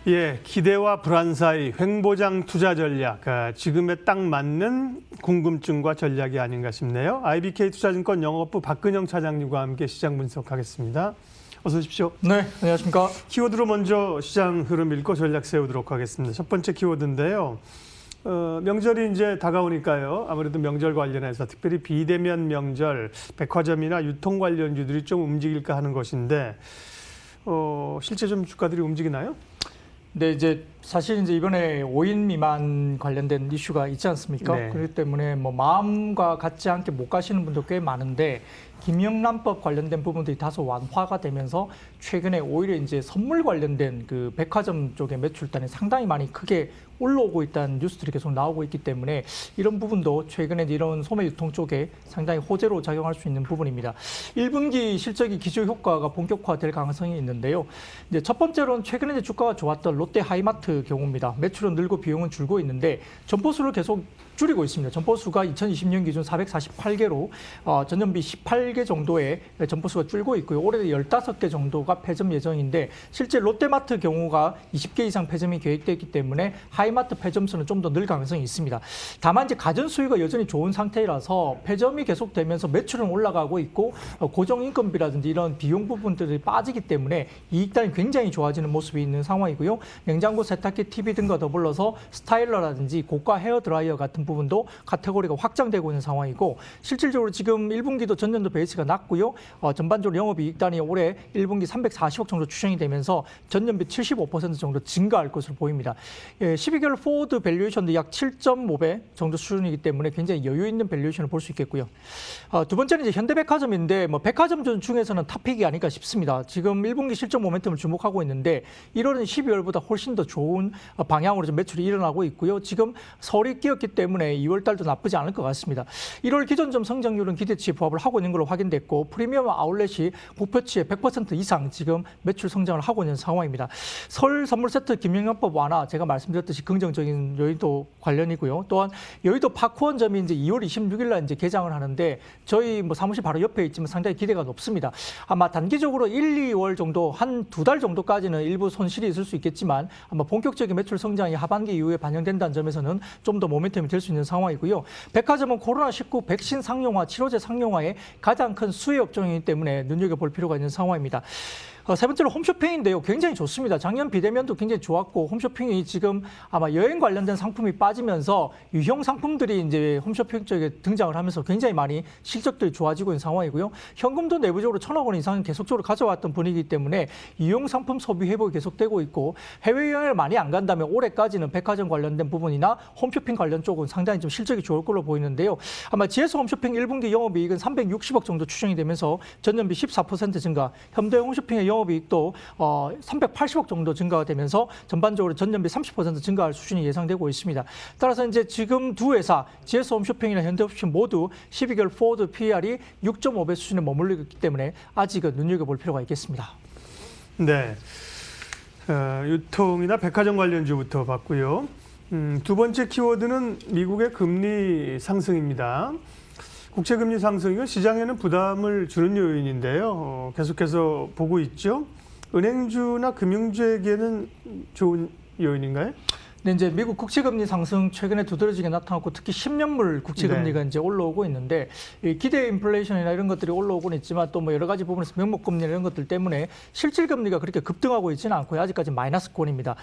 예, 기대와 불안 사이 횡보장 투자 전략, 지금에 딱 맞는 궁금증과 전략이 아닌가 싶네요. IBK 투자증권 영업부 박근영 차장님과 함께 시장 분석하겠습니다. 어서 오십시오. 네, 안녕하십니까. 키워드로 먼저 시장 흐름 읽고 전략 세우도록 하겠습니다. 첫 번째 키워드인데요. 명절이 이제 다가오니까요. 아무래도 명절 관련해서 특별히 비대면 명절, 백화점이나 유통 관련주들이 좀 움직일까 하는 것인데 실제 좀 주가들이 움직이나요? 네, 이제 사실 이제 이번에 5인 미만 관련된 이슈가 있지 않습니까? 네. 그렇기 때문에 뭐 마음과 같지 않게 못 가시는 분도 꽤 많은데 김영란법 관련된 부분들이 다소 완화가 되면서 최근에 오히려 이제 선물 관련된 그 백화점 쪽의 매출단이 상당히 많이 크게 올라오고 있다는 뉴스들이 계속 나오고 있기 때문에 이런 부분도 최근에 이런 소매 유통 쪽에 상당히 호재로 작용할 수 있는 부분입니다. 1분기 실적이 기저 효과가 본격화될 가능성이 있는데요. 이제 첫 번째로는 최근에 이제 주가가 좋았던 롯데 하이마트 경우입니다. 매출은 늘고 비용은 줄고 있는데 점포수를 계속 줄이고 있습니다. 점포수가 2020년 기준 448개로 전년비 18개 정도의 점포수가 줄고 있고요. 올해 15개 정도가 폐점 예정인데 실제 롯데마트 경우가 20개 이상 폐점이 계획되어 있기 때문에 하이마트 폐점 수는 좀 더 늘 가능성이 있습니다. 다만 이제 가전 수요가 여전히 좋은 상태라서 폐점이 계속되면서 매출은 올라가고 있고 고정인건비라든지 이런 비용 부분들이 빠지기 때문에 이익단이 굉장히 좋아지는 모습이 있는 상황이고요. 냉장고, 세탁기, TV 등과 더불어서 스타일러라든지 고가 헤어드라이어 같은 부분도 카테고리가 확장되고 있는 상황이고 실질적으로 지금 1분기도 전년도 베이스가 낮고요. 전반적으로 영업이익단이 올해 1분기 340억 정도 추정이 되면서 전년비 75% 정도 증가할 것으로 보입니다. 12개월 포워드 밸류에이션도 약 7.5배 정도 수준이기 때문에 굉장히 여유 있는 밸류에이션을 볼 수 있겠고요. 두 번째는 이제 현대백화점인데 뭐 백화점 중에서는 탑픽이 아닐까 싶습니다. 지금 1분기 실적 모멘텀을 주목하고 있는데 1월은 12월보다 훨씬 더 좋은 방향으로 좀 매출이 일어나고 있고요. 지금 설이 끼었기 때문에 2월 달도 나쁘지 않을 것 같습니다. 1월 기존점 성장률은 기대치에 부합을 하고 있는 걸로 확인됐고 프리미엄 아울렛이 목표치의 100% 이상 지금 매출 성장을 하고 있는 상황입니다. 설 선물 세트 김영란법 완화 제가 말씀드렸듯이 긍정적인 여의도 관련이고요. 또한 여의도 파크원점이 이제 2월 26일 날 이제 개장을 하는데 저희 뭐 사무실 바로 옆에 있지만 상당히 기대가 높습니다. 아마 단기적으로 1, 2월 정도 한 2달 정도까지는 일부 손실이 있을 수 있겠지만 아마 본격적인 매출 성장이 하반기 이후에 반영된다는 점에서는 좀 더 모멘텀이 될 수 있는 상황이고요. 백화점은 코로나19 백신 상용화, 치료제 상용화의 가장 큰 수혜 업종이기 때문에 눈여겨볼 필요가 있는 상황입니다. 세 번째로 홈쇼핑인데요. 굉장히 좋습니다. 작년 비대면도 굉장히 좋았고 홈쇼핑이 지금 아마 여행 관련된 상품이 빠지면서 유형 상품들이 이제 홈쇼핑 쪽에 등장을 하면서 굉장히 많이 실적들이 좋아지고 있는 상황이고요. 현금도 내부적으로 1,000억 원 이상 계속적으로 가져왔던 분위기이기 때문에 유형 상품 소비 회복이 계속되고 있고 해외여행을 많이 안 간다면 올해까지는 백화점 관련된 부분이나 홈쇼핑 관련 쪽은 상당히 좀 실적이 좋을 걸로 보이는데요. 아마 GS 홈쇼핑 1분기 영업이익은 360억 정도 추정이 되면서 전년비 14% 증가, 현대 홈쇼핑의 영업이익도 380억 정도 증가가 되면서 전반적으로 전년비 30% 증가할 수준이 예상되고 있습니다. 따라서 이제 지금 두 회사 GS 홈쇼핑이나 현대홈쇼핑 모두 12개월 포워드 PER이 6.5배 수준에 머물러 있기 때문에 아직은 눈여겨볼 필요가 있겠습니다. 네, 유통이나 백화점 관련주부터 봤고요. 두 번째 키워드는 미국의 금리 상승입니다. 국채금리 상승이 시장에는 부담을 주는 요인인데요. 계속해서 보고 있죠. 은행주나 금융주에게는 좋은 요인인가요? 네, 이제 미국 국채금리 상승 최근에 두드러지게 나타났고 특히 10년물 국채금리가 이제 올라오고 있는데 기대 인플레이션이나 이런 것들이 올라오고는 있지만 또 뭐 여러 가지 부분에서 명목금리 이런 것들 때문에 실질금리가 그렇게 급등하고 있지는 않고요. 아직까지 마이너스권입니다.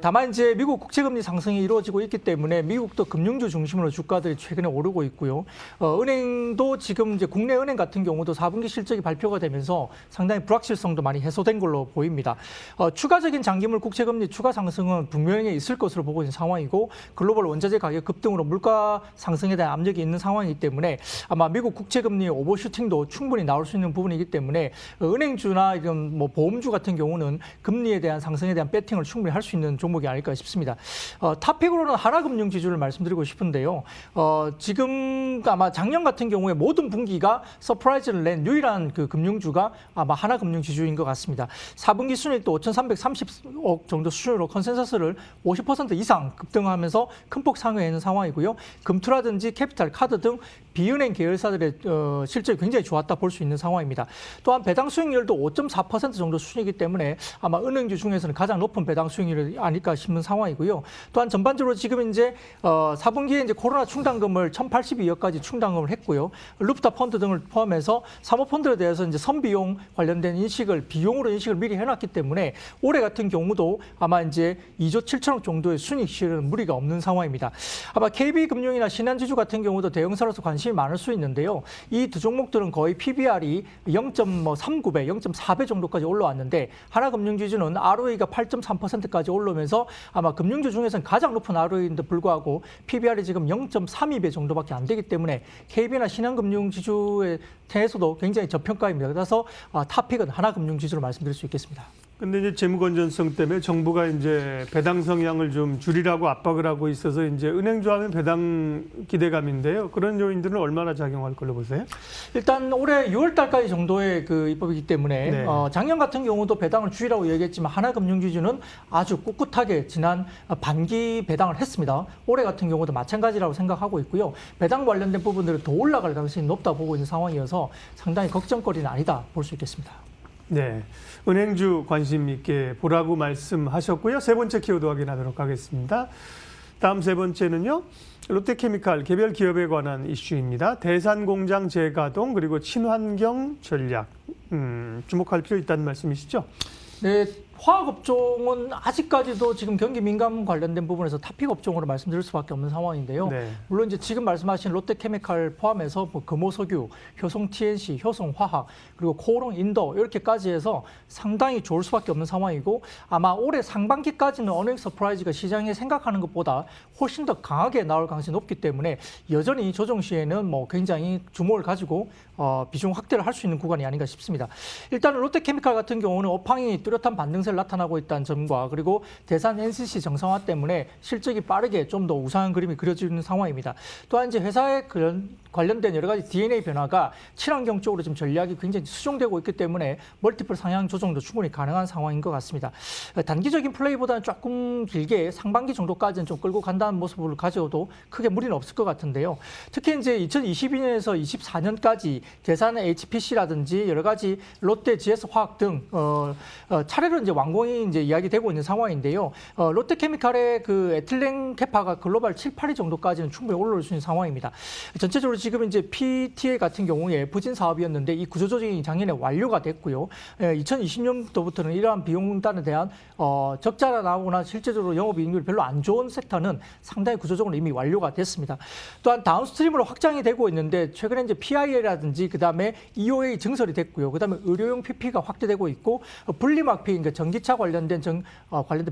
다만 이제 미국 국채금리 상승이 이루어지고 있기 때문에 미국도 금융주 중심으로 주가들이 최근에 오르고 있고요. 은행도 지금 이제 국내 은행 같은 경우도 4분기 실적이 발표가 되면서 상당히 불확실성도 많이 해소된 걸로 보입니다. 추가적인 장기물 국채금리 추가 상승은 분명히 있을 것으로 보고 있는 상황이고 글로벌 원자재 가격 급등으로 물가 상승에 대한 압력이 있는 상황이기 때문에 아마 미국 국채금리 오버슈팅도 충분히 나올 수 있는 부분이기 때문에 은행주나 이런 뭐 보험주 같은 경우는 금리에 대한 상승에 대한 배팅을 충분히 할 수 있는 종목이 아닐까 싶습니다. 탑픽으로는 하나금융지주를 말씀드리고 싶은데요. 지금 아마 작년 같은 경우에 모든 분기가 서프라이즈를 낸 유일한 그 금융주가 아마 하나금융지주인 것 같습니다. 4분기 순이익도 5,330억 정도 수준으로 컨센서스를 50% 10% 이상 급등하면서 큰 폭 상회해 있는 상황이고요. 금투라든지 캐피탈, 카드 등 비은행 계열사들의 실적이 굉장히 좋았다 볼 수 있는 상황입니다. 또한 배당 수익률도 5.4% 정도 수준이기 때문에 아마 은행주 중에서는 가장 높은 배당 수익률이 아닐까 싶은 상황이고요. 또한 전반적으로 지금 이제 4분기에 이제 코로나 충당금을 1,082억까지 충당금을 했고요. 루프탑 펀드 등을 포함해서 사모펀드에 대해서 이제 선비용 관련된 인식을 비용으로 인식을 미리 해놨기 때문에 올해 같은 경우도 아마 이제 2조 7천억 정도의 순이익 실현은 무리가 없는 상황입니다. 아마 KB금융이나 신한지주 같은 경우도 대형사로서 관심이 많을 수 있는데요. 이 두 종목들은 거의 PBR이 0.39배, 0.4배 정도까지 올라왔는데 하나금융지주는 ROE가 8.3%까지 올라오면서 아마 금융주 중에서는 가장 높은 ROE인데 불구하고 PBR이 지금 0.32배 정도밖에 안 되기 때문에 KB나 신한금융지주에 대해서도 굉장히 저평가입니다. 그래서 탑픽은 하나금융지주로 말씀드릴 수 있겠습니다. 근데 이제 재무 건전성 때문에 정부가 이제 배당 성향을 좀 줄이라고 압박을 하고 있어서 이제 은행주 하면 배당 기대감인데요. 그런 요인들은 얼마나 작용할 걸로 보세요? 일단 올해 6월 달까지 정도의 그 입법이기 때문에 네. 작년 같은 경우도 배당을 줄이라고 얘기했지만 하나금융지주는 아주 꿋꿋하게 지난 반기 배당을 했습니다. 올해 같은 경우도 마찬가지라고 생각하고 있고요. 배당 관련된 부분들은 더 올라갈 가능성이 높다 보고 있는 상황이어서 상당히 걱정거리는 아니다 볼 수 있겠습니다. 네, 은행주 관심 있게 보라고 말씀하셨고요. 세 번째 키워드 확인하도록 하겠습니다. 다음 세 번째는요. 롯데케미칼 개별 기업에 관한 이슈입니다. 대산공장 재가동 그리고 친환경 전략 주목할 필요 있다는 말씀이시죠? 네, 화학업종은 아직까지도 지금 경기 민감 관련된 부분에서 탑픽 업종으로 말씀드릴 수밖에 없는 상황인데요. 네. 물론 이제 지금 말씀하신 롯데케미칼 포함해서 뭐 금호석유, 효성 TNC, 효성화학 그리고 코오롱 인더 이렇게까지 해서 상당히 좋을 수밖에 없는 상황이고 아마 올해 상반기까지는 어닝 서프라이즈가 시장이 생각하는 것보다 훨씬 더 강하게 나올 가능성이 높기 때문에 여전히 조정 시에는 뭐 굉장히 주목을 가지고 비중 확대를 할 수 있는 구간이 아닌가 싶습니다. 일단 롯데케미칼 같은 경우는 업황이 뚜렷한 반등세를 나타나고 있다는 점과 그리고 대산 NCC 정상화 때문에 실적이 빠르게 좀 더 우상한 그림이 그려지는 상황입니다. 또한 이제 회사에 관련된 여러 가지 DNA 변화가 친환경 쪽으로 지금 전략이 굉장히 수정되고 있기 때문에 멀티플 상향 조정도 충분히 가능한 상황인 것 같습니다. 단기적인 플레이보다는 조금 길게 상반기 정도까지는 좀 끌고 간다는 모습을 가져도 크게 무리는 없을 것 같은데요. 특히 이제 2022년에서 24년까지 대산의 HPC라든지 여러 가지 롯데 GS화학 등 차례로 이제 완공이 이제 이야기되고 있는 상황인데요. 롯데케미칼의 그 에틸렌 캐파가 글로벌 7, 8위 정도까지는 충분히 올라올 수 있는 상황입니다. 전체적으로 지금 이제 PTA 같은 경우에 부진 사업이었는데 이 구조 조정이 작년에 완료가 됐고요. 2020년도부터는 이러한 비용단에 대한 적자가 나오거나 실제적으로 영업이익률이 별로 안 좋은 섹터는 상당히 구조적으로 이미 완료가 됐습니다. 또한 다운스트림으로 확장이 되고 있는데 최근에 이제 PIA라든지 그다음에 EOA 증설이 됐고요. 그다음에 의료용 PP가 확대되고 있고 분리막 P, 그러니까 전기차 관련된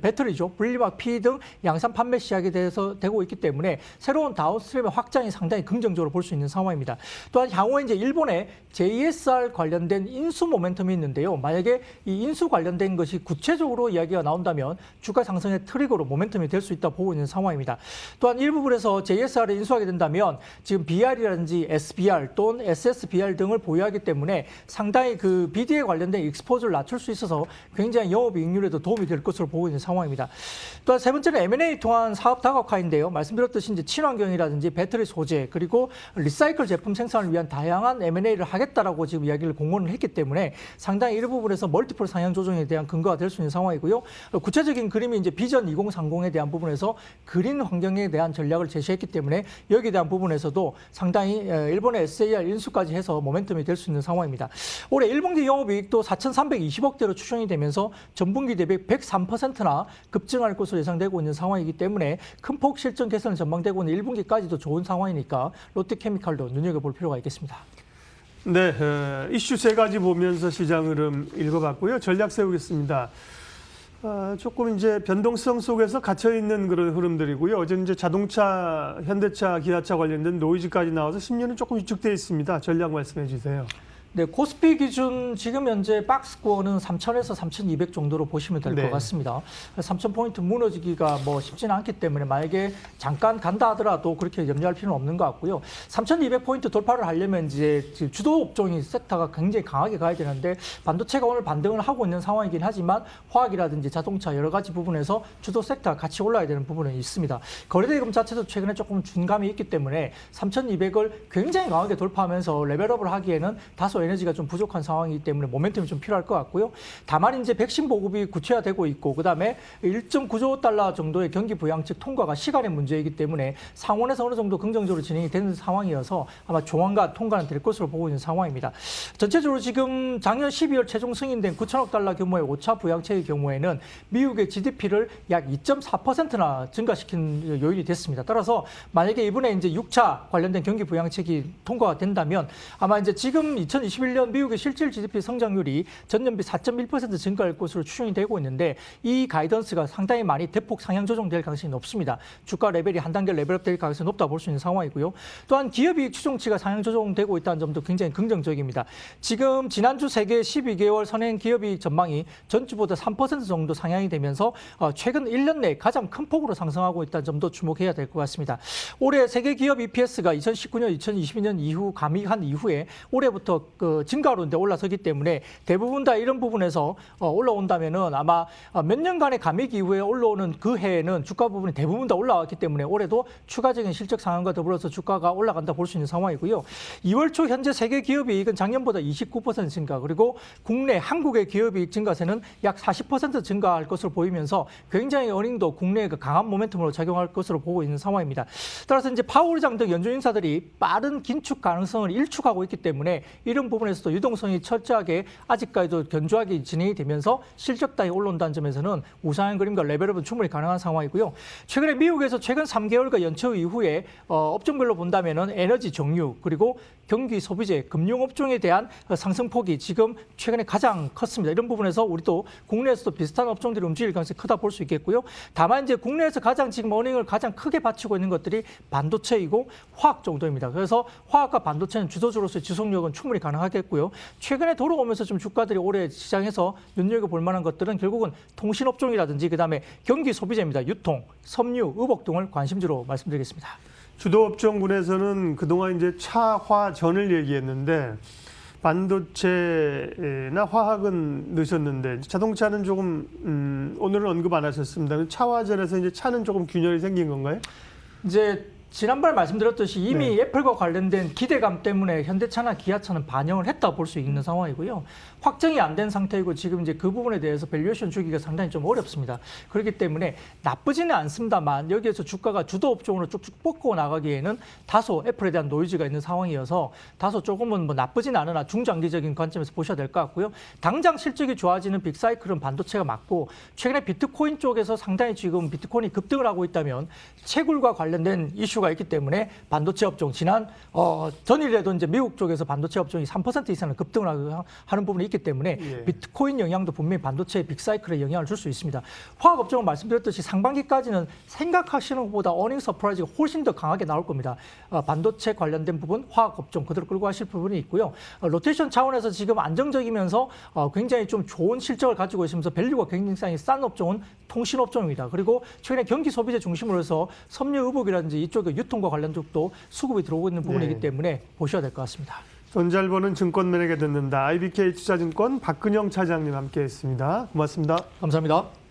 배터리죠. 분리막 P 등 양산 판매 시작이 되고 있기 때문에 새로운 다운스트림의 확장이 상당히 긍정적으로 볼 수 있는 상황입니다. 또한 향후에 이제 일본의 JSR 관련된 인수 모멘텀이 있는데요. 만약에 이 인수 관련된 것이 구체적으로 이야기가 나온다면 주가 상승의 트리거로 모멘텀이 될 수 있다 보고 있는 상황입니다. 또한 일부분에서 JSR을 인수하게 된다면 지금 BR이라든지 SBR 또는 SSBR 등을 보유하기 때문에 상당히 그 BD에 관련된 익스포즈를 낮출 수 있어서 굉장히 영업이익률에도 도움이 될 것으로 보고 있는 상황입니다. 또한 세 번째는 M&A 통한 사업 다각화인데요. 말씀드렸듯이 이제 친환경이라든지 배터리 소재 그리고 리사이클 제품 생산을 위한 다양한 M&A를 하겠다라고 지금 이야기를 공언을 했기 때문에 상당히 이 부분에서 멀티플 상향 조정에 대한 근거가 될 수 있는 상황이고요. 구체적인 그림이 이제 비전 2030에 대한 부분에서 그린 환경에 대한 전략을 제시했기 때문에 여기에 대한 부분에서도 상당히 일본의 SAR 인수까지 해서 모멘텀이 될 수 있는 상황입니다. 올해 1분기 영업이익도 4,320억대로 추정이 되면서 전분기 대비 103%나 급증할 것으로 예상되고 있는 상황이기 때문에 큰 폭 실적 개선이 전망되고 있는 1분기까지도 좋은 상황이니까 롯데케미칼도 눈여겨볼 필요가 있겠습니다. 네, 이슈 세 가지 보면서 시장 흐름 읽어봤고요. 전략 세우겠습니다. 조금 이제 변동성 속에서 갇혀 있는 그런 흐름들이고요. 어제 이제 자동차, 현대차, 기아차 관련된 노이즈까지 나와서 심리는 조금 위축돼 있습니다. 전략 말씀해 주세요. 네, 코스피 기준 지금 현재 박스코어는 3,000에서 3,200 정도로 보시면 될 것 네. 같습니다. 3,000포인트 무너지기가 뭐 쉽지는 않기 때문에 만약에 잠깐 간다 하더라도 그렇게 염려할 필요는 없는 것 같고요. 3,200포인트 돌파를 하려면 이제 주도 업종이 섹터가 굉장히 강하게 가야 되는데 반도체가 오늘 반등을 하고 있는 상황이긴 하지만 화학이라든지 자동차 여러 가지 부분에서 주도 섹터가 같이 올라야 되는 부분은 있습니다. 거래대금 자체도 최근에 조금 준감이 있기 때문에 3,200을 굉장히 강하게 돌파하면서 레벨업을 하기에는 다소 에너지가 좀 부족한 상황이기 때문에 모멘텀이 좀 필요할 것 같고요. 다만 이제 백신 보급이 구체화되고 있고 그다음에 1.9조 달러 정도의 경기 부양책 통과가 시간의 문제이기 때문에 상원에서 어느 정도 긍정적으로 진행이 되는 상황이어서 아마 조만간 통과는 될 것으로 보고 있는 상황입니다. 전체적으로 지금 작년 12월 최종 승인된 9천억 달러 규모의 5차 부양책의 경우에는 미국의 GDP를 약 2.4%나 증가시킨 요인이 됐습니다. 따라서 만약에 이번에 이제 6차 관련된 경기 부양책이 통과가 된다면 아마 이제 지금 2021년 미국의 실질 GDP 성장률이 전년비 4.1% 증가할 것으로 추정이 되고 있는데 이 가이던스가 상당히 많이 대폭 상향 조정될 가능성이 높습니다. 주가 레벨이 한 단계 레벨업 될 가능성이 높다 볼 수 있는 상황이고요. 또한 기업이익 추정치가 상향 조정되고 있다는 점도 굉장히 긍정적입니다. 지금 지난주 세계 12개월 선행 기업이익 전망이 전주보다 3% 정도 상향이 되면서 최근 1년 내 가장 큰 폭으로 상승하고 있다는 점도 주목해야 될 것 같습니다. 올해 세계 기업 EPS가 2019년, 2022년 이후 감익한 이후에 올해부터 증가로 이제 올라서기 때문에 대부분 다 이런 부분에서 올라온다면은 아마 몇 년간의 감익 이후에 올라오는 그 해에는 주가 부분이 대부분 다 올라왔기 때문에 올해도 추가적인 실적 상황과 더불어서 주가가 올라간다 볼 수 있는 상황이고요. 2월 초 현재 세계 기업이익은 작년보다 29% 증가 그리고 국내 한국의 기업이익 증가세는 약 40% 증가할 것으로 보이면서 굉장히 어닝도 국내의 강한 모멘텀으로 작용할 것으로 보고 있는 상황입니다. 따라서 이제 파월 의장 등 연준 인사들이 빠른 긴축 가능성을 일축하고 있기 때문에 이런 부분에서도 유동성이 철저하게 아직까지도 견조하게 진행이 되면서 실적 따위 올라온다는 점에서는 우상한 그림과 레벨업은 충분히 가능한 상황이고요. 최근에 미국에서 최근 3개월과 연초 이후에 업종별로 본다면은 에너지 정유 그리고 경기 소비재 금융업종에 대한 상승폭이 지금 최근에 가장 컸습니다. 이런 부분에서 우리도 국내에서도 비슷한 업종들이 움직일 가능성이 크다 볼 수 있겠고요. 다만 이제 국내에서 가장 지금 어닝을 가장 크게 바치고 있는 것들이 반도체이고 화학 정도입니다. 그래서 화학과 반도체는 주도주로서의 지속력은 충분히 가능하겠고요. 최근에 돌아오면서 좀 주가들이 올해 시장에서 눈여겨볼 만한 것들은 결국은 통신업종이라든지 그다음에 경기 소비재입니다. 유통, 섬유, 의복 등을 관심주로 말씀드리겠습니다. 주도업종군에서는 그동안 이제 차, 화, 전을 얘기했는데 반도체나 화학은 넣으셨는데 자동차는 조금 오늘은 언급 안 하셨습니다. 차화전에서 이제 차는 조금 균열이 생긴 건가요? 이제 지난번에 말씀드렸듯이 이미 네. 애플과 관련된 기대감 때문에 현대차나 기아차는 반영을 했다 볼 수 있는 상황이고요. 확정이 안 된 상태이고 지금 이제 그 부분에 대해서 밸류에이션 주기가 상당히 좀 어렵습니다. 그렇기 때문에 나쁘지는 않습니다만 여기에서 주가가 주도 업종으로 쭉쭉 뻗고 나가기에는 다소 애플에 대한 노이즈가 있는 상황이어서 다소 조금은 뭐 나쁘지는 않으나 중장기적인 관점에서 보셔야 될 것 같고요. 당장 실적이 좋아지는 빅사이클은 반도체가 맞고 최근에 비트코인 쪽에서 상당히 지금 비트코인이 급등을 하고 있다면 채굴과 관련된 이슈가 있기 때문에 반도체 업종 지난 전일에도 이제 미국 쪽에서 반도체 업종이 3% 이상을 급등을 하는 부분이 있기 때문에 예. 비트코인 영향도 분명히 반도체 빅사이클에 영향을 줄 수 있습니다. 화학 업종은 말씀드렸듯이 상반기까지는 생각하시는 것보다 어닝 서프라이즈가 훨씬 더 강하게 나올 겁니다. 반도체 관련된 부분, 화학 업종 그대로 끌고 가실 부분이 있고요. 로테이션 차원에서 지금 안정적이면서 굉장히 좀 좋은 실적을 가지고 있으면서 밸류가 굉장히 싼 업종은 통신 업종입니다. 그리고 최근에 경기 소비재 중심으로 해서 섬유 의복이라든지 이쪽의 유통과 관련 쪽도 수급이 들어오고 있는 부분이기 네. 때문에 보셔야 될 것 같습니다. 돈 잘 버는 증권맨에게 듣는다. IBK 투자증권 박근영 차장님 함께했습니다. 고맙습니다. 감사합니다.